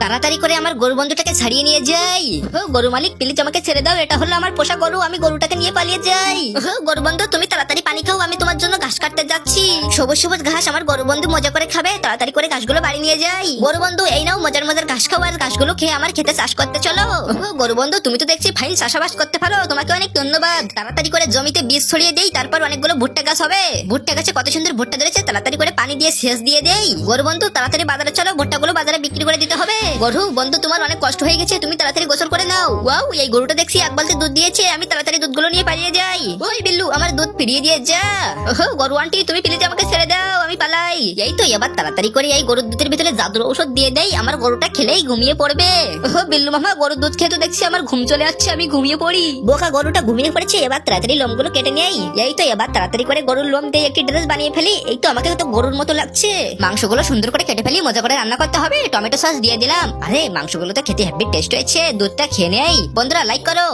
তাড়াতাড়ি করে আমার গরু বন্ধুটাকে ছাড়িয়ে নিয়ে যাই। গরু মালিক প্লিজ আমাকে ছেড়ে দাও, এটা হলো আমার পোষা গরু, আমি গরুটাকে নিয়ে পালিয়ে যাই। গরু বন্ধু তুমি তাড়াতাড়ি পানি খাও, আমি তোমার জন্য ঘাস কাটতে যাচ্ছি। সবুজ সবুজ ঘাস আমার গরু বন্ধু মজা করে খাবে, তাড়াতাড়ি করে ঘাসগুলো বাড়ি নিয়ে যাই। গরু বন্ধু এই নাও মজার মজার ঘাস খাও, আর ঘাসগুলো খেয়ে আমার খেতে চাষ করতে চলো। গরু বন্ধু তুমি তো দেখছি ফাইন চাষাবাস করতে পারো, তোমাকে অনেক ধন্যবাদ। তাড়াতাড়ি করে জমিতে বীজ ছড়িয়ে দেই, তারপর অনেকগুলো ভুট্টা গাছ হবে। ভুট্টা গাছে কত সুন্দর ভুট্টা ধরেছে, তাড়াতাড়ি করে পানি দিয়ে সেচ দিয়ে দেই। গরু বন্ধু তাড়াতাড়ি বাজারে চলো, ভুট্টাগুলো বাজারে বিক্রি করে দিতে হবে। গরু বন্ধু তোমার অনেক কষ্ট হয়ে গেছে, তুমি তাড়াতাড়ি গোসল করে নাও। ওয়াও এই গরুটা দেখছি এক বালতি দুধ দিয়েছে, আমি তাড়াতাড়ি দুধগুলো নিয়ে পালিয়ে যাই। ওই বিল্লু আমার দুধ ফিরিয়ে দিয়ে যা। গরু আন্টি তুমি প্লিজ আমাকে ছেড়ে দাও, আমি পালাই। এই তো এবার তাড়াতাড়ি করে এই গরুর দুধের ভিতরে জাদুর ঔষধ দিয়ে দেই, আমার গরুটা খেলেই ঘুমিয়ে পড়বে। বিল্লু মামা গরুর দুধ খেয়ে তো দেখছি আমার ঘুম চলে যাচ্ছে, আমি ঘুমিয়ে পড়ি। বোকা গরুটা ঘুমিয়ে পড়েছে, এবার তাড়াতাড়ি লোমগুলো কেটে নেই। এই তো এবার তাড়াতাড়ি করে গরুর লোম দিয়ে একটি ড্রেস বানিয়ে ফেলি। এই তো আমাকে তো গরুর মতো লাগছে। মাংসগুলো সুন্দর করে কেটে ফেলি, মজা করে রান্না করতে হবে। টমেটো সস দিয়ে দিলাম। আরে মাংসগুলো তো খেতে হেভি টেস্ট হয়েছে, দুধটা খেয়ে নেই। বন্ধুরা লাইক করো।